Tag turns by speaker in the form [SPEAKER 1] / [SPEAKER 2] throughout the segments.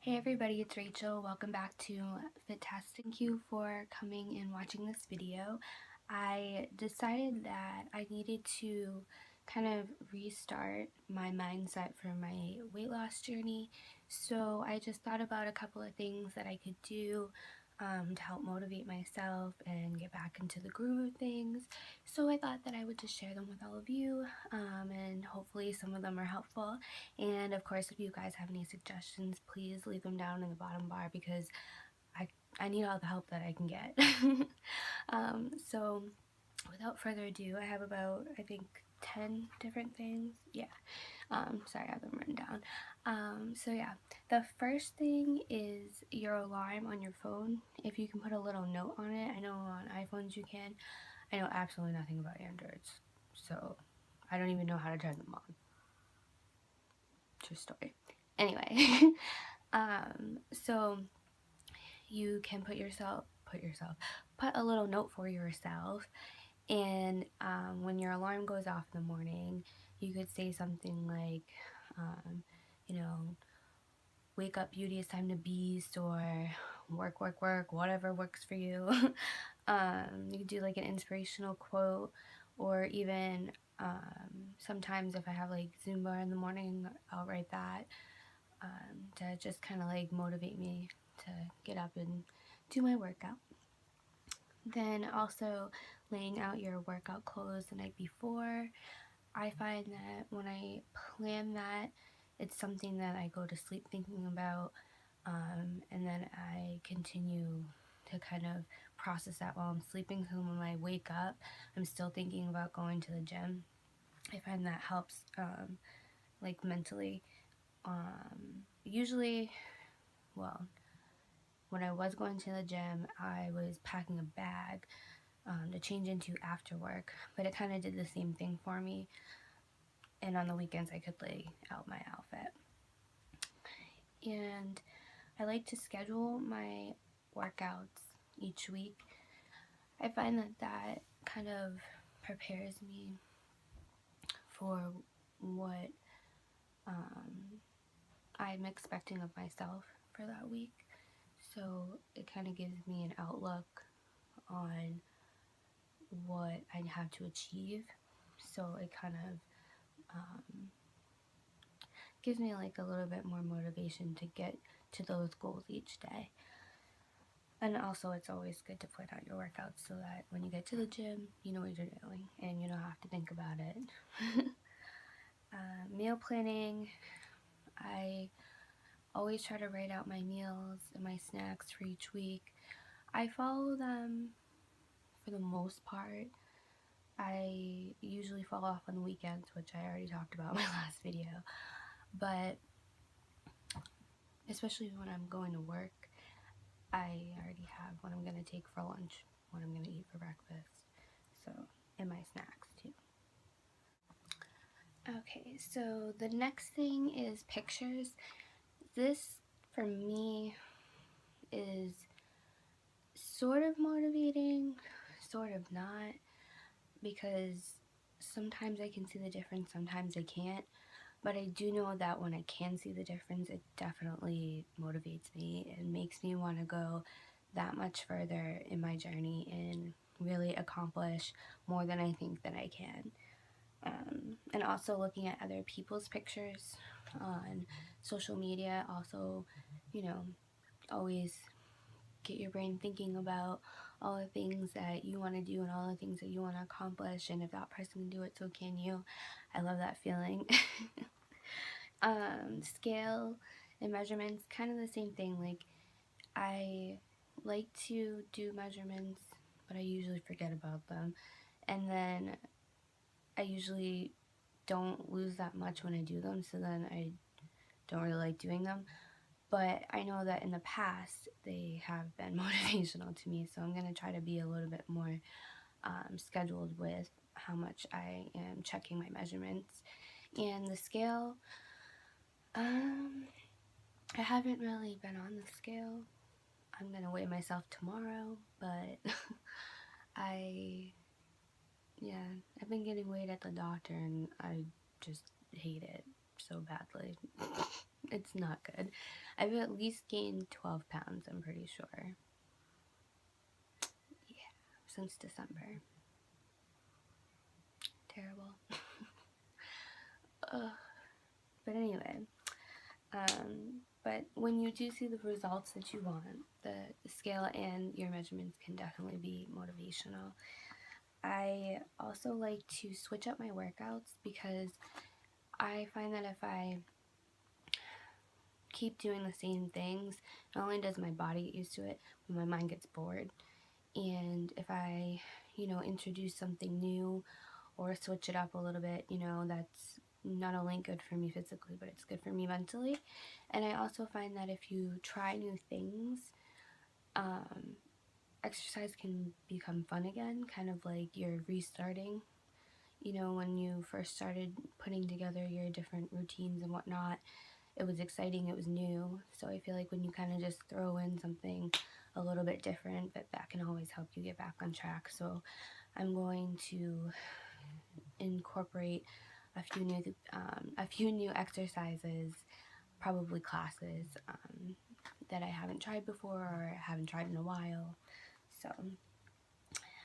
[SPEAKER 1] Hey everybody, it's Rachel. Welcome back to FitTest. Thank you for coming and watching this video. I decided that I needed to kind of restart my mindset for my weight loss journey. So I just thought about a couple of things that I could do to help motivate myself and get back into the groove of things. So I thought that I would just share them with all of you, and hopefully some of them are helpful. And of course, if you guys have any suggestions, please leave them down in the bottom bar because I need all the help that I can get. So without further ado, I have about, I think, 10 different things. Yeah. Sorry, I have them written down. So yeah, the first thing is your alarm on your phone. If you can put a little note on it. I know on iPhones you can. I know absolutely nothing about Androids, so I don't even know how to turn them on. True story. Anyway, so you can put a little note for yourself, and when your alarm goes off in the morning, you could say something like, you know, wake up beauty, it's time to beast, or work, work, work, whatever works for you. You could do like an inspirational quote, or even sometimes if I have like Zumba in the morning, I'll write that to just kind of like motivate me to get up and do my workout. Then also laying out your workout clothes the night before. I find that when I plan that, it's something that I go to sleep thinking about, and then I continue to kind of process that while I'm sleeping. So when I wake up, I'm still thinking about going to the gym. I find that helps, like mentally. Usually, well, when I was going to the gym, I was packing a bag to change into after work, but it kind of did the same thing for me. And on the weekends, I could lay out my outfit. And I like to schedule my workouts each week. I find that kind of prepares me for what I'm expecting of myself for that week. So it kind of gives me an outlook on what I have to achieve. So it kind of gives me like a little bit more motivation to get to those goals each day. And also, it's always good to plan out your workouts so that when you get to the gym, you know what you're doing and you don't have to think about it. Meal planning. I always try to write out my meals and my snacks for each week. I follow them for the most part. I usually fall off on the weekends, which I already talked about in my last video. But especially when I'm going to work, I already have what I'm going to take for lunch, what I'm going to eat for breakfast, so, and my snacks too. Okay, so the next thing is pictures. This, for me, is sort of motivating, sort of not, because sometimes I can see the difference, sometimes I can't. But I do know that when I can see the difference, it definitely motivates me and makes me want to go that much further in my journey and really accomplish more than I think that I can. And also looking at other people's pictures on social media, also, you know, always get your brain thinking about all the things that you want to do and all the things that you want to accomplish, and if that person can do it, so can you. I love that feeling. Scale and measurements, kind of the same thing. Like, I like to do measurements, but I usually forget about them, and then I usually don't lose that much when I do them, so then I don't really like doing them. But I know that in the past they have been motivational to me, so I'm going to try to be a little bit more scheduled with how much I am checking my measurements. And the scale, I haven't really been on the scale. I'm going to weigh myself tomorrow, but I've been getting weighed at the doctor and I just hate it so badly. It's not good. I've at least gained 12 pounds, I'm pretty sure. Yeah, since December. Terrible. Ugh. But anyway, but when you do see the results that you want, the scale and your measurements can definitely be motivational. I also like to switch up my workouts because I find that if I keep doing the same things, not only does my body get used to it, but my mind gets bored. And if I, introduce something new or switch it up a little bit, that's not only good for me physically, but it's good for me mentally. And I also find that if you try new things, exercise can become fun again, kind of like you're restarting. When you first started putting together your different routines and whatnot, it was exciting, it was new. So I feel like when you kind of just throw in something a little bit different, that can always help you get back on track. So I'm going to incorporate a few new exercises, probably classes that I haven't tried before or haven't tried in a while. So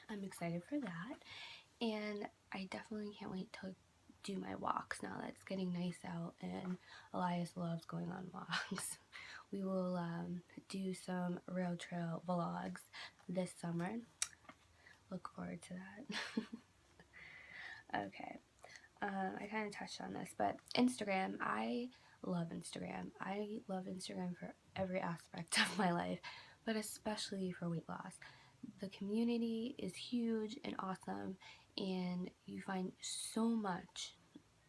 [SPEAKER 1] I'm excited for that, and I definitely can't wait to do my walks now that it's getting nice out and Elias loves going on walks. We will do some rail trail vlogs this summer. Look forward to that. Okay. I kind of touched on this, but Instagram, I love Instagram. I love Instagram for every aspect of my life, but especially for weight loss. The community is huge and awesome, and you find so much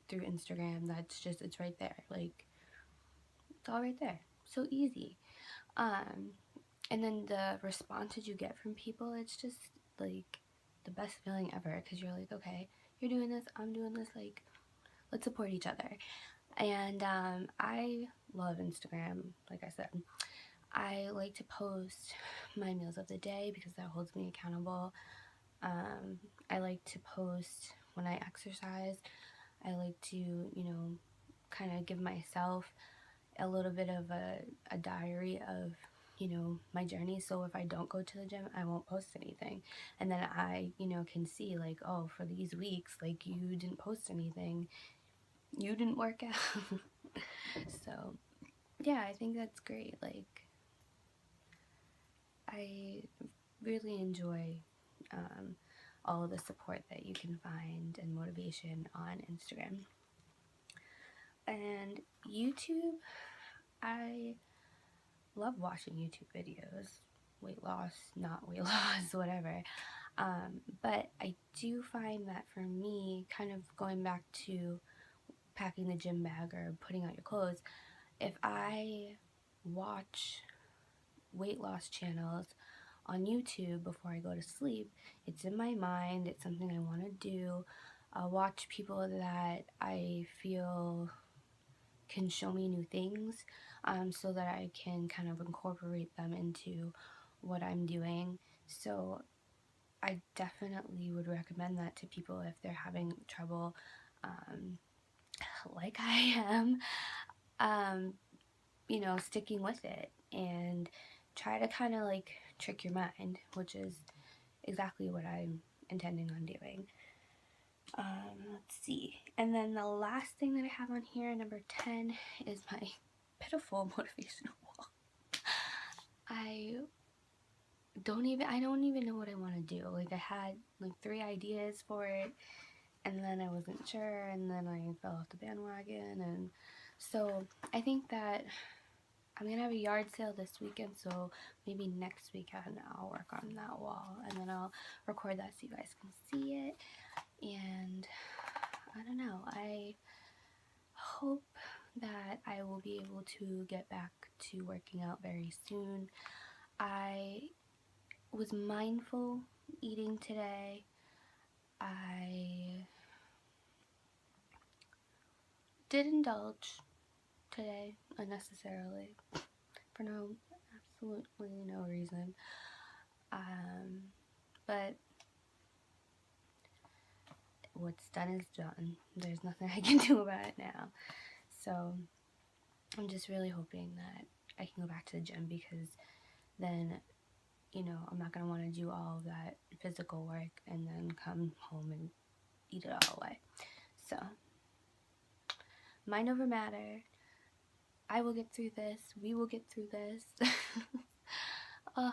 [SPEAKER 1] through Instagram it's right there. Like, it's all right there. So easy. And then the responses you get from people, it's just like the best feeling ever because you're like, okay, you're doing this, I'm doing this, like, let's support each other. And I love Instagram, like I said. I like to post my meals of the day because that holds me accountable. I like to post when I exercise. I like to, kind of give myself a little bit of a diary of, my journey. So if I don't go to the gym, I won't post anything. And then I, can see like, oh, for these weeks, like, you didn't post anything. You didn't work out. So, yeah, I think that's great. Like, I really enjoy all of the support that you can find and motivation on Instagram. And YouTube, I love watching YouTube videos, weight loss, not weight loss, whatever. But I do find that for me, kind of going back to packing the gym bag or putting out your clothes, if I watch weight loss channels on YouTube before I go to sleep, it's in my mind, it's something I want to do. I'll watch people that I feel can show me new things, so that I can kind of incorporate them into what I'm doing. So I definitely would recommend that to people if they're having trouble, like I am, sticking with it, and try to kind of like trick your mind, which is exactly what I'm intending on doing. Let's see. And then the last thing that I have on here, number 10, is my pitiful motivational wall. I don't even know what I want to do. Like, I had like 3 ideas for it, and then I wasn't sure, and then I fell off the bandwagon. And so I think that I'm gonna have a yard sale this weekend, so maybe next weekend I'll work on that wall, and then I'll record that so you guys can see it. And I don't know, I hope that I will be able to get back to working out very soon. I was mindful eating today. I did indulge today unnecessarily for absolutely no reason. But what's done is done. There's nothing I can do about it now. So I'm just really hoping that I can go back to the gym, because then, I'm not going to want to do all of that physical work and then come home and eat it all away. So, mind over matter. I will get through this. We will get through this. Ugh,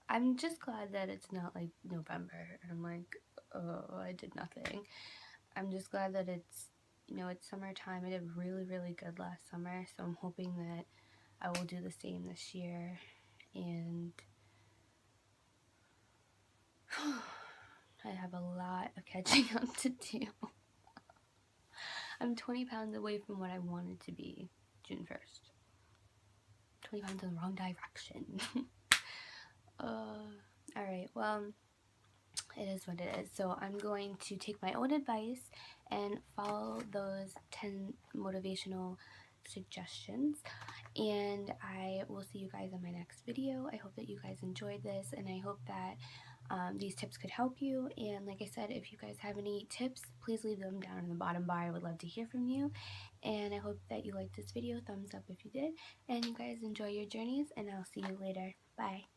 [SPEAKER 1] I'm just glad that it's not like November and I'm like, oh, I did nothing. I'm just glad that it's summertime. I did really, really good last summer, so I'm hoping that I will do the same this year. And I have a lot of catching up to do. I'm 20 pounds away from what I wanted to be June 1st. 20 pounds in the wrong direction. Alright, well, it is what it is. So I'm going to take my own advice and follow those 10 motivational suggestions, and I will see you guys in my next video. I hope that you guys enjoyed this, and I hope that these tips could help you. And like I said, if you guys have any tips, please leave them down in the bottom bar. I would love to hear from you. And I hope that you liked this video. Thumbs up if you did. And you guys enjoy your journeys, and I'll see you later. Bye.